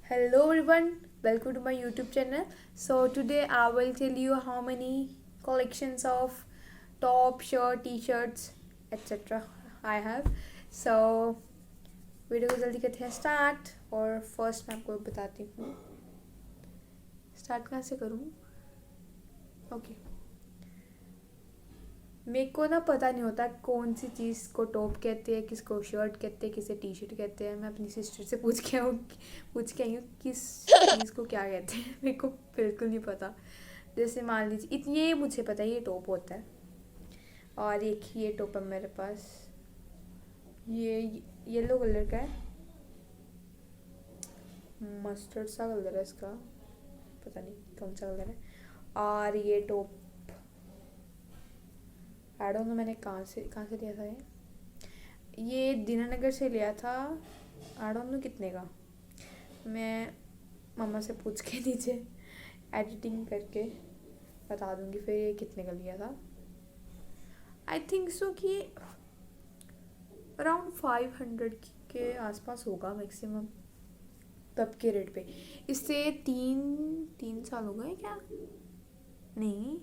Hello everyone, welcome to my YouTube channel. So today I will tell you how many collections of top, shirt, t-shirts, etc. I have. So video को जल्दी करते हैं start और first मैं आपको बताती हूँ स्टार्ट कहाँ से करूँ। ओके मेरे को ना पता नहीं होता कौन सी चीज़ को टॉप कहते हैं, किसको शर्ट कहते हैं, किसे टी शर्ट कहते हैं। मैं अपनी सिस्टर से पूछ के आई हूँ किस चीज़ को क्या कहते हैं। मेरे को बिल्कुल नहीं पता। जैसे मान लीजिए ये मुझे पता है, ये टॉप होता है और एक ये टॉप है मेरे पास, ये येलो कलर का है, मस्टर्ड सा कलर है इसका, पता नहीं कौन सा कलर है। और ये टॉप आई डोंट नो मैंने कहाँ से लिया था ये दीनानगर से लिया था। आई डोंट नो कितने का, मैं मम्मा से पूछ के नीचे एडिटिंग करके बता दूंगी फिर ये कितने का लिया था। आई थिंक सो कि अराउंड 500 के आसपास होगा मैक्सिमम तब के रेट पे। इससे तीन साल हो गए क्या, नहीं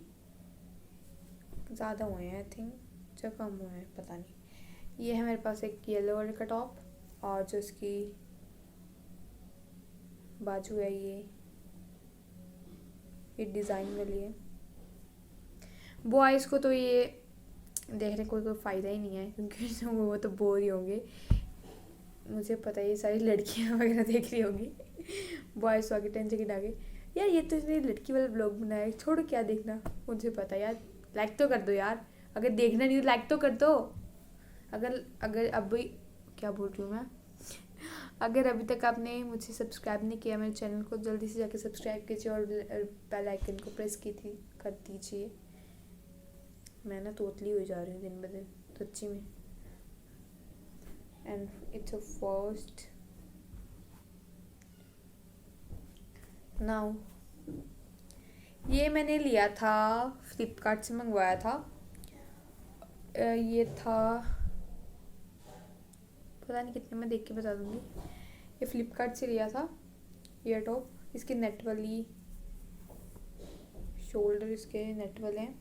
ज़्यादा हुए हैं आई थिंक, जो कम हुए हैं पता नहीं। ये है मेरे पास एक येलो कलर का टॉप और जो इसकी बाजू है ये डिज़ाइन वाली है। बॉयज़ को तो ये देखने कोई फ़ायदा ही नहीं है क्योंकि वो तो बोर ही होंगे। मुझे पता है ये सारी लड़कियां वगैरह देख रही होंगी। बॉयज़ आगे टेंशन की डाके यार ये तो इसने लड़की वाला ब्लॉग बनाया, छोड़ो क्या देखना। मुझे पता है यार, लाइक तो कर दो यार, अगर देखना नहीं तो लाइक तो कर दो। अगर अगर अभी क्या बोल रही हूँ मैं, अगर अभी तक आपने मुझे सब्सक्राइब नहीं किया मेरे चैनल को, जल्दी से जाके सब्सक्राइब कीजिए और बेल आइकन को प्रेस कर दीजिए। मैं ना तोतली हो जा रही हूँ दिन ब दिन सच्ची में। And it's a first now, ये मैंने लिया था फ्लिपकार्ट से, मंगवाया था। ये था पता नहीं कितने में, देख के बता दूंगी। ये फ्लिपकार्ट से लिया था ये टॉप। इसकी नेट वाली शोल्डर, इसके नेट वाले हैं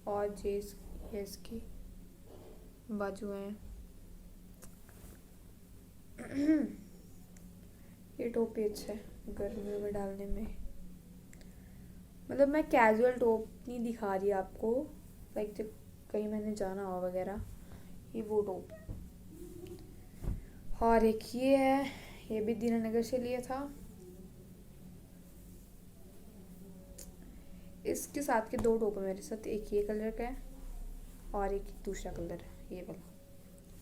और ये इसकी बाजू हैं। ये टॉप भी अच्छा है गर्मियों में डालने में। मतलब मैं कैजुअल टॉप नहीं दिखा रही आपको, लाइक जब कहीं मैंने जाना हो वगैरह, ये वो टॉप। और एक ये है, ये भी दीनानगर से लिया था। इसके साथ के दो टॉप है मेरे साथ, एक ये कलर का है और एक दूसरा कलर है ये वाला।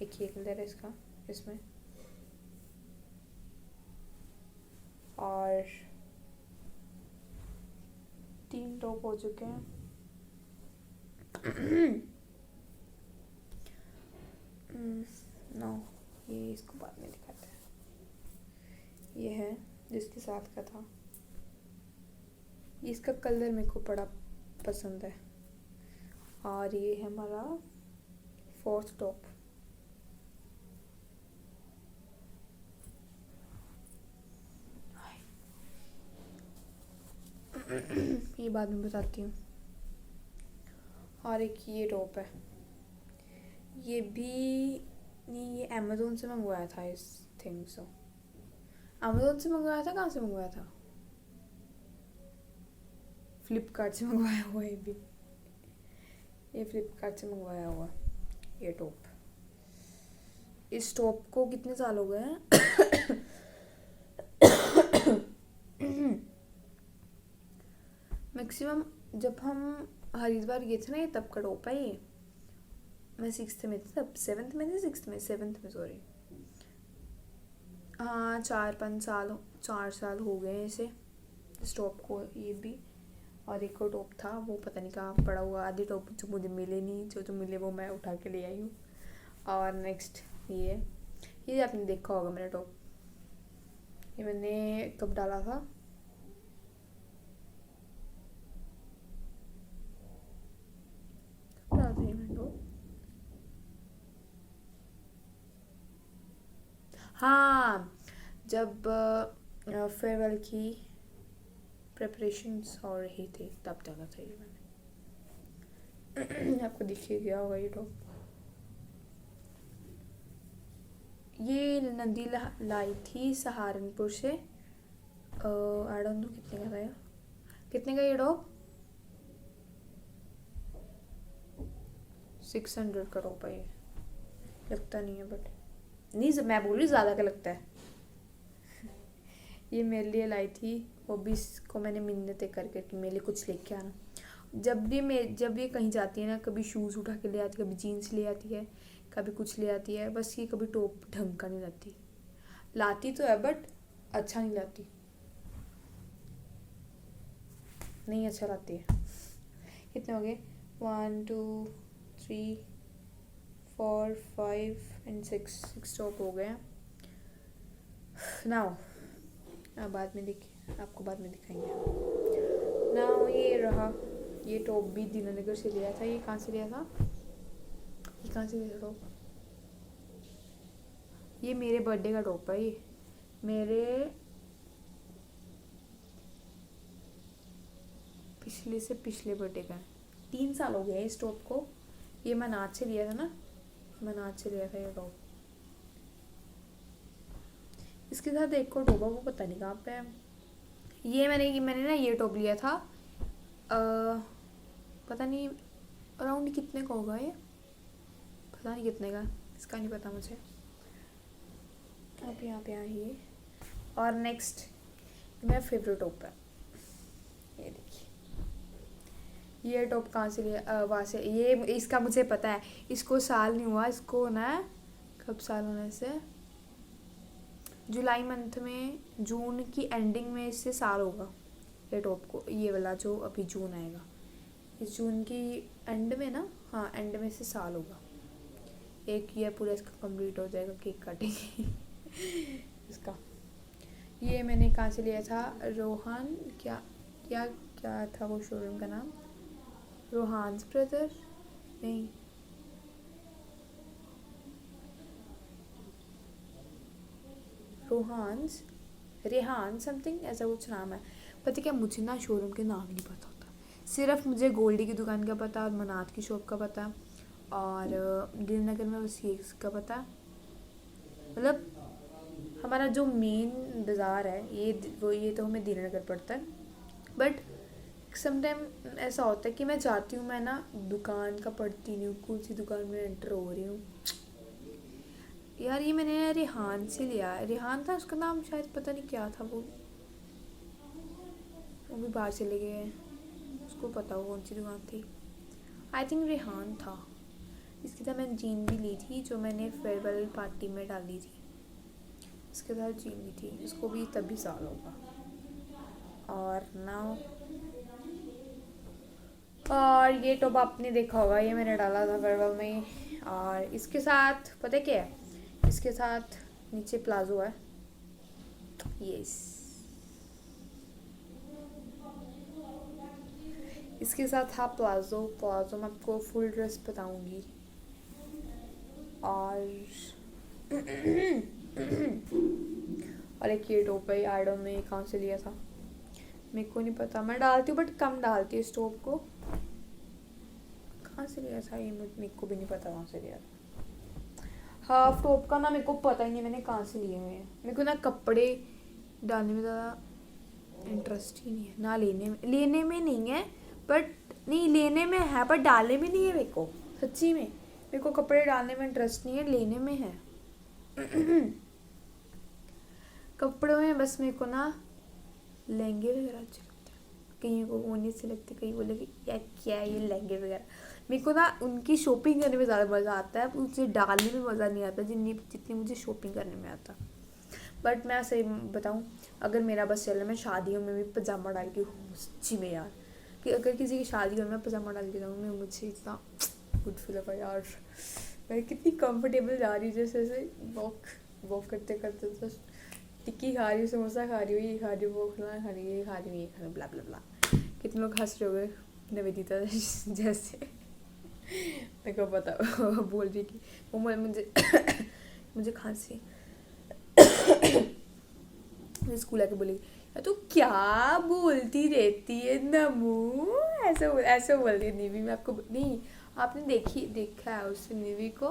एक ये कलर है इसका इसमें, और 3 टॉप हो चुके हैं। नो ये इसको बाद में दिखाते हैं। ये है जिसके साथ का था, इसका कलर मेरे को बड़ा पसंद है। और ये है हमारा 4th टॉप। ये बाद में बताती हूँ। और एक ये टॉप है, ये भी नहीं, ये अमेज़ोन से मंगवाया था। इस थिंग सो अमेज़ोन से मंगवाया था, कहाँ से मंगवाया था, फ्लिपकार्ट से मंगवाया हुआ है। ये फ्लिपकार्ट से मंगवाया हुआ ये टॉप। इस टॉप को कितने साल हो गए हैं। मैक्सिमम जब हम हरिद्वार गए थे ना, ये तब का टॉप है ये। मैं 6th में थी तब, 7th में थी, 6th में, 7th में सॉरी। हाँ 4 साल हो गए हैं इसे, इस टॉप को। ये भी और एक और टॉप था, वो पता नहीं कहाँ पड़ा हुआ। आधे टॉप जो मुझे मिले नहीं, जो मिले वो मैं उठा के ले आई हूँ। और नेक्स्ट ये आपने देखा होगा मेरा टॉप, ये मैंने कब डाला था, हाँ जब फेयरवेल की प्रिपरेशंस हो रही थी तब डाला था ये मैंने। आपको दिखिए गया होगा ये टॉप। ये नंदी लाई थी सहारनपुर से। आई डोंट नो कितने का था यार, कितने का ये टॉप? 600 का टॉप है ये, लगता नहीं है बट नहीं, मैं बोल रही ज़्यादा का लगता है। ये मेरे लिए लाई थी, वो भी इसको मैंने मिन्नतें करके कि मेरे लिए कुछ लेके आना। जब ये कहीं जाती है ना, कभी शूज़ उठा के ले आती है, कभी जीन्स ले आती है, कभी कुछ ले आती है, बस ये कभी टॉप ढंग का नहीं लाती। लाती तो है बट अच्छा नहीं लाती, नहीं अच्छा लाती है। कितने हो गए? 1 2 3 4 5 and 6 टॉप हो गए। नाउ बाद में आपको बाद में दिखाएंगे। नाउ ये रहा, ये टॉप भी दीनानगर से लिया था। ये कहाँ से लिया था? ये कहाँ से लिया टॉप? ये मेरे बर्थडे का टॉप है। ये मेरे पिछले से पिछले बर्थडे का है। 3 साल हो गए इस टॉप को। ये मनाज से लिया था ना, मनाज से लिया था ये टॉप। इसके साथ एक और टॉप है, वो पता नहीं कहाँ पे है। ये मैंने ना ये टॉप लिया था, पता नहीं अराउंड कितने का होगा ये, पता नहीं कितने का, इसका नहीं पता मुझे। आप यहाँ पे आइए। और नेक्स्ट मेरा फेवरेट टॉप है, ये देखिए। ये टॉप कहाँ से लिया? वहाँ से। ये इसका मुझे पता है, इसको साल नहीं हुआ, इसको ना कब साल होने से, जुलाई मंथ में, जून की एंडिंग में इससे साल होगा ये टॉप को। ये वाला जो अभी जून आएगा, इस जून की एंड में ना, हाँ एंड में से साल होगा। एक ईयर पूरा इसका कंप्लीट हो जाएगा, केक काटेंगे इसका। ये मैंने कहाँ से लिया था? रोहान क्या क्या क्या था वो शोरूम का नाम? रोहान्स ब्रदर नहीं, रेहान समथिंग ऐसा कुछ नाम है। पता क्या, मुझे ना शोरूम के नाम ही नहीं पता होता। सिर्फ मुझे गोल्डी की दुकान का पता, मनात की शॉप का पता, और दीननगर में बस ये इसका पता। मतलब हमारा जो मेन बाज़ार है ये तो हमें दीननगर पड़ता है। बट समटाइम ऐसा होता है कि मैं चाहती हूँ, मैं ना दुकान का पढ़ती नहीं हूँ, कौन सी दुकान में एंटर हो रही हूँ। यार ये मैंने रेहान से लिया, रेहान था उसका नाम शायद, पता नहीं क्या था वो भी बाहर चले गए, उसको पता हो कौन सी दुकान थी। आई थिंक रेहान था। इसके साथ मैंने जीन भी ली थी, जो मैंने फेयरवेल पार्टी में डाली थी, इसके साथ जीन ली थी, इसको भी तभी साल होगा। और नाउ और ये टॉप आपने देखा होगा, ये मैंने डाला था फेयरवेल में। और इसके साथ पता है क्या है, इसके साथ नीचे प्लाजो है, यस, इसके साथ था प्लाजो मैं आपको फुल ड्रेस बताऊंगी। और और एक ये टॉप है, आई डोंट नो ये कहाँ से लिया था, मेरे को नहीं पता। मैं डालती हूँ बट कम डालती हूँ इस टॉप को। कहाँ से लिया था ये, मेरे को भी नहीं पता कहाँ से लिया था। हाफ टॉप का ना मेरे को पता ही नहीं मैंने कहाँ से लिए हुए हैं। मेरे को ना कपड़े डालने में ज़्यादा इंटरेस्ट ही नहीं है, ना लेने में नहीं है, बट नहीं लेने में है पर डालने में नहीं है। मेरे को सच्ची में मेरे को कपड़े डालने में इंटरेस्ट नहीं है, लेने में है कपड़ों में बस मेरे को ना लहंगे वगैरह अच्छे लगते हैं, कहीं को वो नहीं अच्छे लगते, कहीं बोले कि यार क्या है ये लहंगे वगैरह। मेरे को ना उनकी शॉपिंग करने में ज़्यादा मज़ा आता है, उसे डालने में मज़ा नहीं आता जितनी मुझे शॉपिंग करने में आता। बट मैं सही बताऊँ, अगर मेरा बस चले, मैं शादियों में भी पजामा डाल के सच्ची में यार, कि अगर किसी की शादी हो मैं पजामा डाल के जाऊँ, मैं मुझे इतना गुड फील होगा यार। मैं कितनी कंफर्टेबल जा रही हूँ, जैसे वॉक करते करते तो टिक्की खा रही हूँ, समोसा खा रही हूँ, ये खा रही हूँ, वो खा रही हूँ, ये खा रही हूँ, ये खा रही हूँ, ब्ला ब्ला ब्ला। कितने लोग हंस रहे हो गए निवेदिता जैसे मेरे को पता बोल रही कि वो मुझे मुझे खांसी मैं स्कूल आके बोलेगी यार तू क्या बोलती रहती है नमू, ऐसे बोल रही है निवी। मैं आपको नहीं, आपने देखा है उससे निवी को?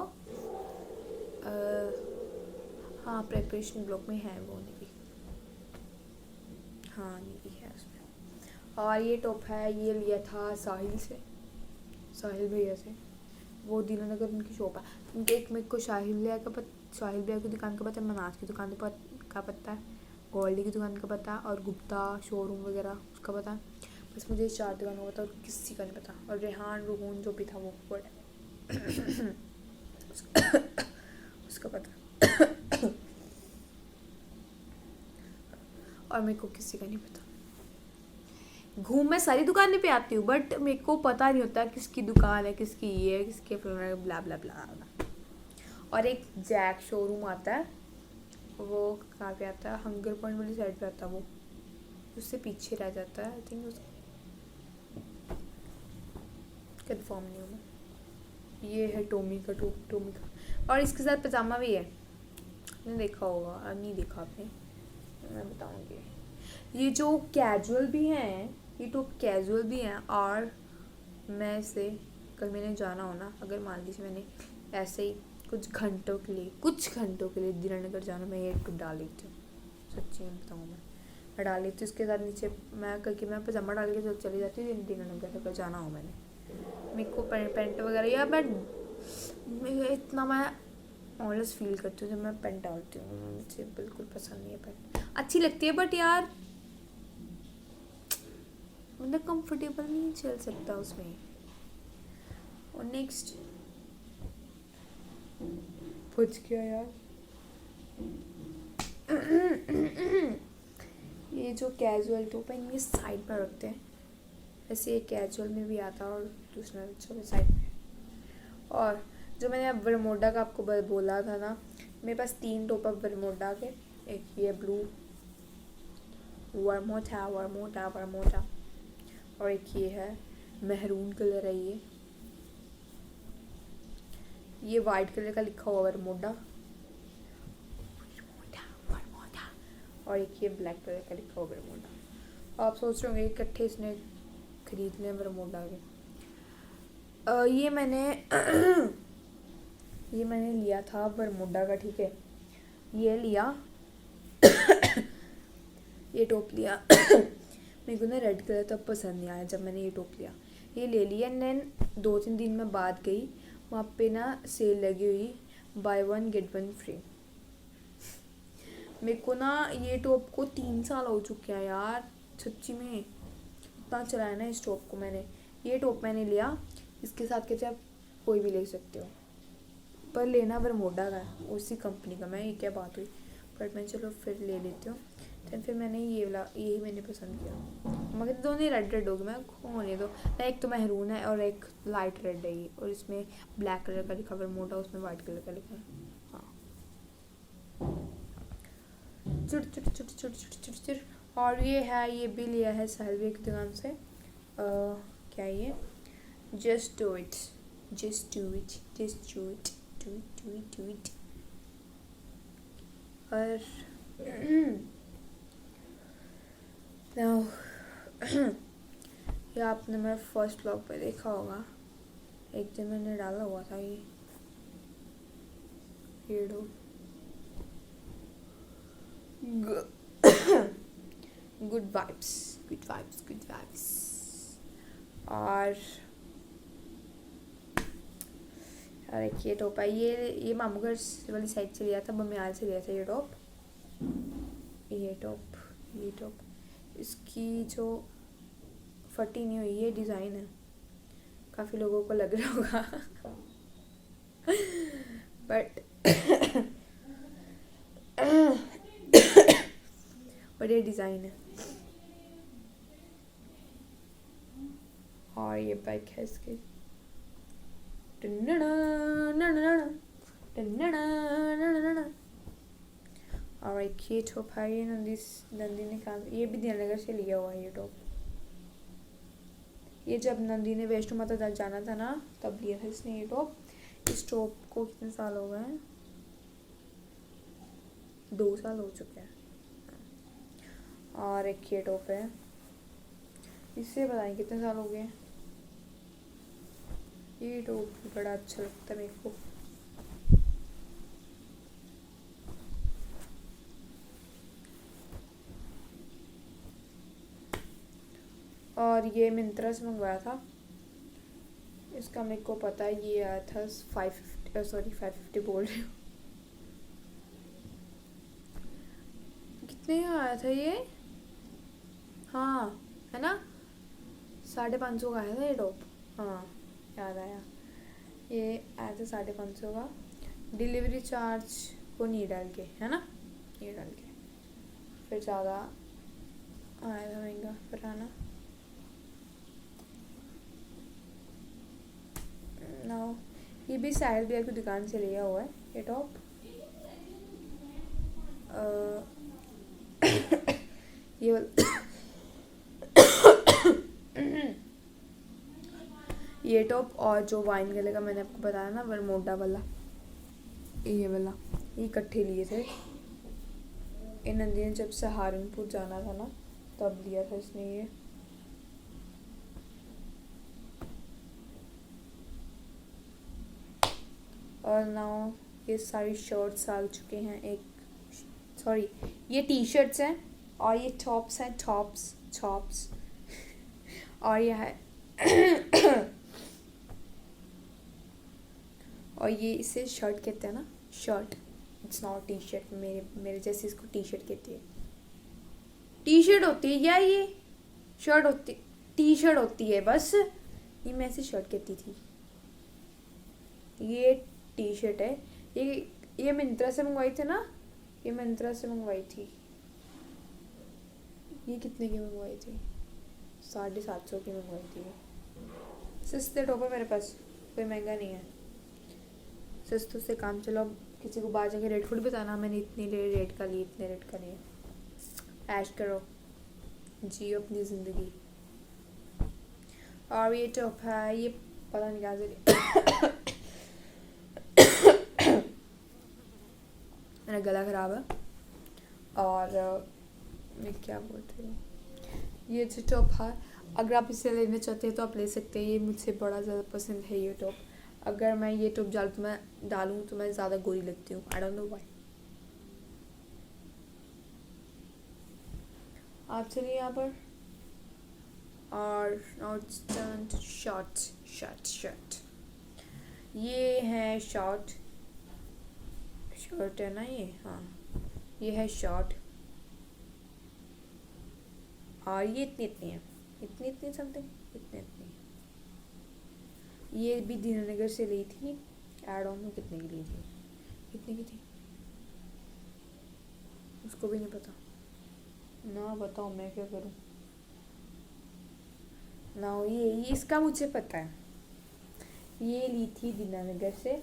हाँ प्रेपरेशन ब्लॉक में है वो निवी, हाँ निवी है उसमें। और ये टॉप है, ये लिया था साहिल से, साहिल भैया से, वो दीनानगर उनकी शॉप है। उनके एक मेरे को साहिल भैया की दुकान का पता है, मनाज की दुकान का पता है, गोल्डी की दुकान का पता है, और गुप्ता शोरूम वगैरह उसका पता है। बस मुझे 4 दुकान का पता और किसी का नहीं पता। और रेहान रोहन जो भी था वो उसका पता और मेरे को किसी का नहीं पता। घूम मैं सारी दुकानें पे आती हूँ बट मेरे को पता नहीं होता किसकी दुकान है, किसकी ये है, किसके ब्ला ब्ला ब्ला। और एक जैक शोरूम आता है, वो कहाँ पे आता है, हंगर पॉइंट वाली साइड पे आता है, वो उससे पीछे रह जाता है आई थिंक, उस कंफर्म नहीं हूँ मैं। ये है टोमी का और इसके साथ पजामा भी है, आपने देखा होगा, नहीं देखा आपने, मैं बताऊँगी। ये जो कैजुअल भी हैं, ये तो कैजुअल भी हैं। और मैं इसे कल मैंने जाना हो ना, अगर मान लीजिए मैंने ऐसे ही कुछ घंटों के लिए दीनानगर जाना, मैं ये टॉप डाल लेती हूँ, सच्ची में बताऊँ मैं डाल लेती हूँ। इसके साथ नीचे मैं करके मैं पजामा डाल के तो चली जाती हूँ दीनानगर, अगर जाना हो मैंने। मेरे को पैंट वगैरह या मैं इतना मैं ऑलवेज फील करती हूँ जब मैं पैंट डालती हूँ, मुझे बिल्कुल पसंद नहीं है पैंट। अच्छी लगती है बट यार मतलब कंफर्टेबल नहीं चल सकता उसमें। और नेक्स्ट पूछ क्या यार ये जो कैजुअल टॉप है ये साइड पर रखते हैं, ऐसे ये कैजुअल में भी आता है और दूसरा साइड में। और जो मैंने अब बरमोडा का आपको बोला था ना, मेरे पास 3 टॉप है बरमोडा के। एक ये ब्लू वर्मोटा और एक ये है मेहरून कलर है, ये वाइट कलर का लिखा हुआ बरमोडा, और एक ये ब्लैक कलर का लिखा हुआ बरमोडा। आप सोच रहे होंगे इकट्ठे इसने खरीद लें बरमोडा के। ये मैंने लिया था बरमोडा का, ठीक है, ये लिया ये टॉप लिया मेरे को ना रेड कलर तब पसंद नहीं आया जब मैंने ये टॉप लिया, ये ले लिया। एंड 2-3 दिन में बाद गई वहाँ पे ना सेल लगी हुई, बाय 1 गेट 1 फ्री। मेरे को ना ये टॉप को 3 साल हो चुके हैं यार, सच्ची में इतना चलाया ना इस टॉप को मैंने। ये टॉप मैंने लिया, इसके साथ के आप कोई भी ले सकते हो पर लेना बरमोडा का है, उसी कंपनी का। मैं ये क्या बात हुई, बट मैं चलो फिर ले लेती हूँ। फिर मैंने यही मैंने पसंद किया, मगर दोनों रेड हो गए, मैं होने दो ना। एक तो मेहरून है और एक लाइट रेड है ये, और इसमें ब्लैक कलर का लिखा बरमोडा, उसमें वाइट कलर का लिखा है। हाँ चुट। और ये है, ये भी लिया है साहिल की दुकान से। क्या ये, जस्ट डू इट और ये आपने मेरे फर्स्ट ब्लॉग पे देखा होगा, एक दिन मैंने डाला हुआ था ये डो गुड वाइब्स। और एक ये टॉप है, ये मामू घर वाली साइड से लिया था, बमियाल से लिया था ये टॉप। इसकी जो फटी नहीं हुई ये डिज़ाइन है, काफ़ी लोगों को लग रहा होगा बट ये डिज़ाइन है। और ये बैक है इसके, और एक ये टॉप है, ये नंदी ने काम, ये भी दीनानगर से लिया हुआ है ये टॉप। ये जब नंदी ने वैष्णो माता जाना था ना तब लिया था इसने ये टॉप। इस टॉप को कितने साल हो गए हैं, 2 साल हो चुके हैं। और एक ये टॉप है, इससे पता नहीं कितने साल हो गए। ये टॉप भी बड़ा अच्छा लगता है मेरे को। और ये मिंत्रा से मंगवाया था, इसका मेरे को पता है, ये आया था 550 बोल रही हूँ, कितने का आया था ये, हाँ है ना, 550 का आया था ये टॉप, हाँ याद आया, ये आया था 550 का, डिलीवरी चार्ज को नहीं डाल के, है ना, ये डाल के, फिर ज़्यादा आया था महंगा फिर, है ना। ना ये भी साहिल भैया की दुकान से लिया हुआ है ये टॉप। ये ये टॉप और जो वाइन गले का मैंने आपको बताया ना वरमोडा वाला, ये वाला, ये इकट्ठे लिए थे। इन नंदी ने जब सहारनपुर जाना था ना तब लिया था इसने ये। और नाउ ये सारी शर्ट्स आ चुके हैं, ये टी शर्ट्स हैं और ये टॉप्स हैं, टॉप्स और ये है और ये इसे शर्ट कहते हैं ना, shirt, it's not T shirt, मेरे जैसे इसको टी शर्ट कहती है। टी शर्ट होती है या ये शर्ट होती, टी शर्ट होती है बस, ये मैं इसे शर्ट कहती थी। ये टी शर्ट है, ये मिंत्रा से मंगवाई थी ना, ये मिंत्रा से मंगवाई थी। ये कितने की मंगवाई थी, 750 की मंगवाई थी। सस्ते टॉप है मेरे पास, कोई महंगा नहीं है, सस्तों से काम चलो। किसी को बाहर जाके रेट थोड़ी बताना मैंने इतने रेट का लिए, इतने रेट का लिए। ऐश करो, जियो अपनी ज़िंदगी। और ये टॉप है, ये पता नहीं क्या से मेरा गला ख़राब है। और मैं क्या बोलती हूँ, ये जो टॉप है अगर आप इसे लेना चाहते हैं तो आप ले सकते हैं, ये मुझे बड़ा ज़्यादा पसंद है ये टॉप। अगर मैं ये टॉप डालूँ तो मैं ज़्यादा गोरी लगती हूँ, आई डोंट नो व्हाई। आप चलिए यहाँ पर, और शर्ट, ये है शर्ट है ना ये, हाँ ये है शर्ट, और ये इतनी है, इतनी समथिंग, इतनी ये भी दीनानगर से ली थी, एड ऑन में कितने की ली थी, कितने की थी उसको भी नहीं पता ना, बताओ मैं क्या करूँ ना। ये इसका मुझे पता है, ये ली थी दीनानगर से,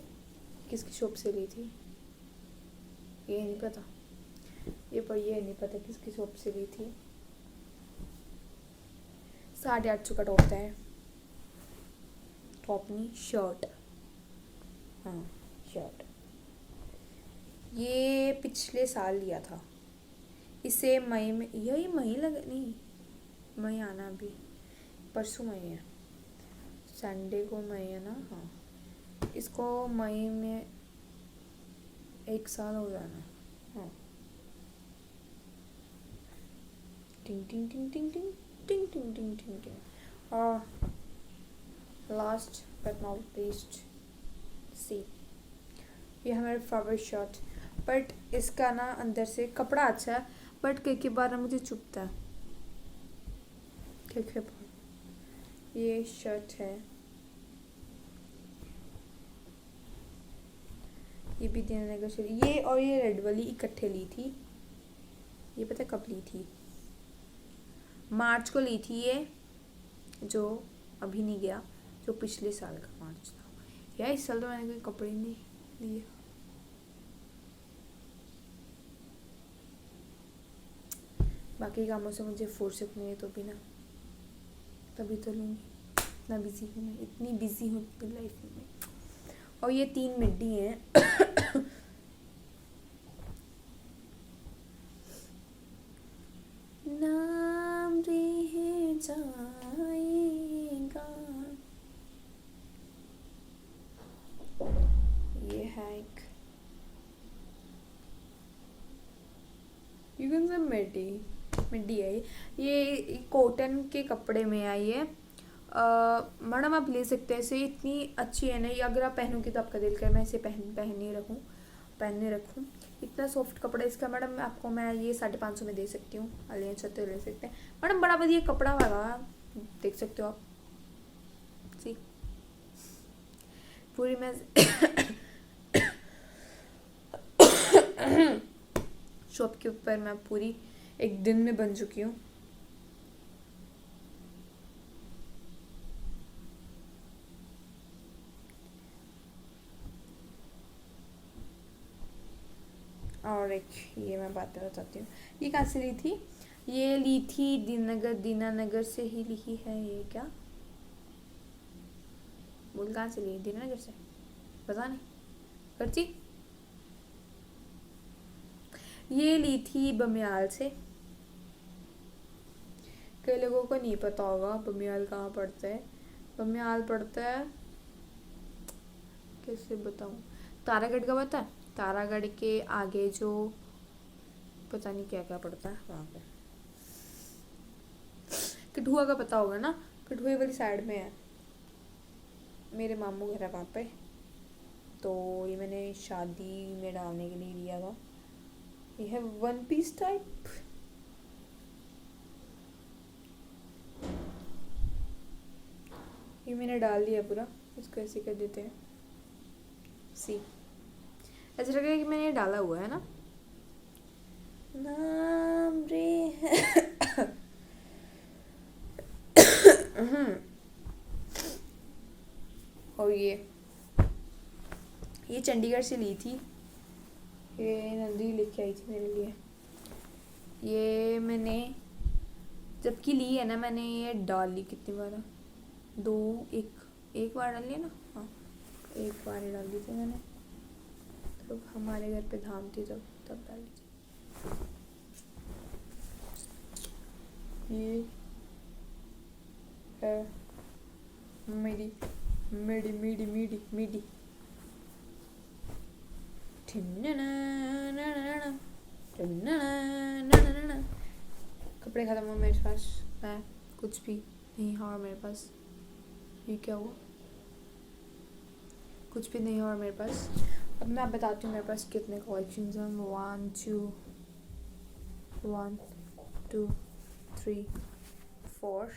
किसकी शॉप से ली थी ये नहीं पता, ये नहीं पता किसकी शॉप से ली थी। 850 का टॉप है, टॉप नहीं शर्ट, हाँ शर्ट। ये पिछले साल लिया था, इसे मई में, यही मई लगा नहीं, मई आना अभी, परसों मई है, संडे को मई है ना, हाँ इसको मई में 1 साल हो जाना, हाँ। टिंग टिंग टिंग टिंग टिंग टिंग टिंग टिंग टिंग टिंग। और लास्ट बट नॉट लीस्ट, सी ये हमारे फेवरेट शर्ट, बट इसका ना अंदर से कपड़ा अच्छा है, बट कई बार ना मुझे चुभता है, कई बार। ये शर्ट है, ये भी दीनानगर से, ये और ये रेड वाली इकट्ठे ली थी। ये पता कब ली थी, मार्च को ली थी ये, जो अभी नहीं गया, जो पिछले साल का मार्च था। यार इस साल तो मैंने कोई कपड़े नहीं लिए, बाकी कामों से मुझे फुर्सत नहीं है, तो भी ना तभी तो लूँगी, इतना बिजी हूँ मैं, इतनी बिजी हूँ अपनी लाइफ में। और ये 3 मिड्डी हैं ना मिडी मिडी है ये कॉटन के कपड़े में आई है। मैडम आप ले सकते हैं, इसे इतनी अच्छी है ना ये, अगर आप पहनोगे तो आपका दिल करे मैं इसे पहनने रखूँ। इतना सॉफ्ट कपड़ा इसका मैडम, आपको मैं ये 550 में दे सकती हूँ। लेना चाहते हो ले सकते हैं मैडम, बड़ा बढ़िया कपड़ा होगा, देख सकते हो आप। सी पूरी मैं शॉप के ऊपर मैं पूरी एक दिन में बन चुकी हूँ। और एक ये मैं बात बताती हूँ, ये कहाँ से ली थी? ये ली थी दीनानगर से ही ली है। ये क्या बोल, कहाँ से ली? दीनानगर से, पता नहीं करती। ये ली थी बमियाल से। कई लोगों को नहीं पता होगा बमियाल कहाँ पड़ता है। बमियाल पड़ता है, कैसे बताऊँ, तारागढ़ का पता है? तारागढ़ के आगे जो पता नहीं क्या क्या पड़ता है वहाँ पे। कठुआ का पता होगा ना, कठुए वाली साइड में है, मेरे मामू घर है वहाँ पे। तो ये मैंने शादी में डालने के लिए लिया था। ये है 1 पीस टाइप। ये मैंने डाल दिया पूरा, इसको ऐसे कर देते हैं। सी ऐसा लग रहा है कि मैंने डाला हुआ है ना। नाम रे और ये चंडीगढ़ से ली थी, ये नंदी लेके आई थी मेरे लिए। ये मैंने जबकि ली है ना, मैंने ये डाल ली कितनी बार, एक बार डाल लिया ना, हाँ एक बार ही डाल दी थी मैंने, तो हमारे घर पे धाम थी तब डाल दी थी। ये है मेरी मीडी मीडी मीडी मीडी कपड़े खत्म हो मेरे पास, मैं कुछ भी नहीं हुआ मेरे पास। ये क्या हुआ? कुछ भी नहीं हुआ मेरे पास। अब मैं बताती हूँ मेरे पास कितने कलेक्शंस हैं। 1 2 3 4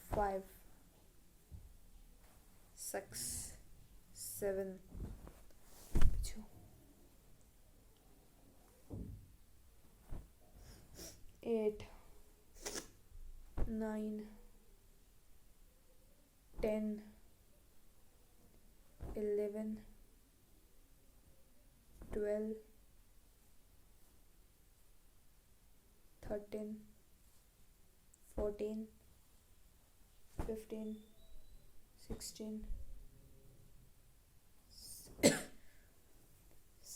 5 6 7 8 9 10 11 12 13 14 15 16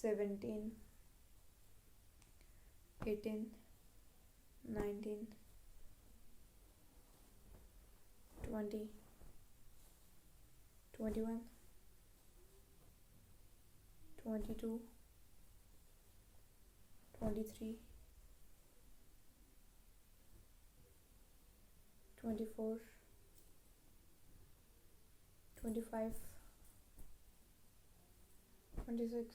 17 18 19 20 21 22 23 24 25 26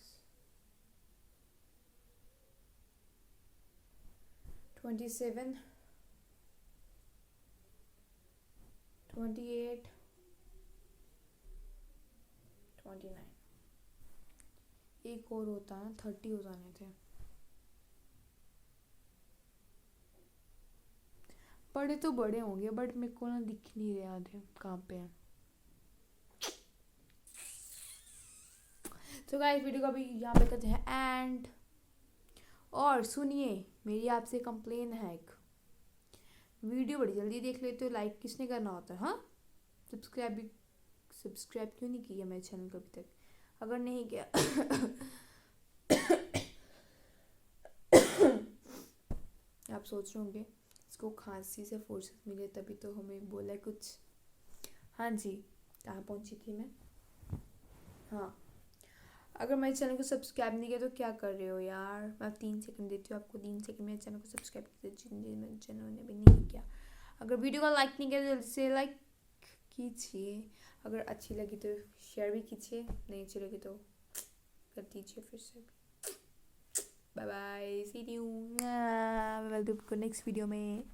27 28 29। एक और होता है 30 हो जाने थे। बड़े तो बड़े होंगे बट मेरे को ना दिख नहीं रहे आधे कहाँ पे हैं। तो गाइस वीडियो का भी यहाँ पे करते हैं एंड। और सुनिए मेरी आपसे कंप्लेन है, एक वीडियो बड़ी जल्दी देख लेते हो, लाइक किसने करना होता है? हाँ सब्सक्राइब क्यों नहीं किया मेरे चैनल को अभी तक? अगर नहीं किया आप सोच रहे होंगे इसको खांसी से फुर्सत मिले तभी तो हमें बोला कुछ। हाँ जी, कहाँ पहुँची थी मैं? हाँ अगर मेरे चैनल को सब्सक्राइब नहीं किया तो क्या कर रहे हो यार। मैं 3 सेकंड देती हूँ आपको, 3 सेकंड मेरे चैनल को सब्सक्राइब कर दीजिए जिन मेरे चैनल ने भी नहीं किया। अगर वीडियो को लाइक नहीं किया तो जल्दी से लाइक कीजिए। अगर अच्छी लगी तो शेयर भी कीजिए, नहीं अच्छी लगी तो कर दीजिए फिर से। बाय बाय, सी यू, मिलते हैं नेक्स्ट वीडियो में।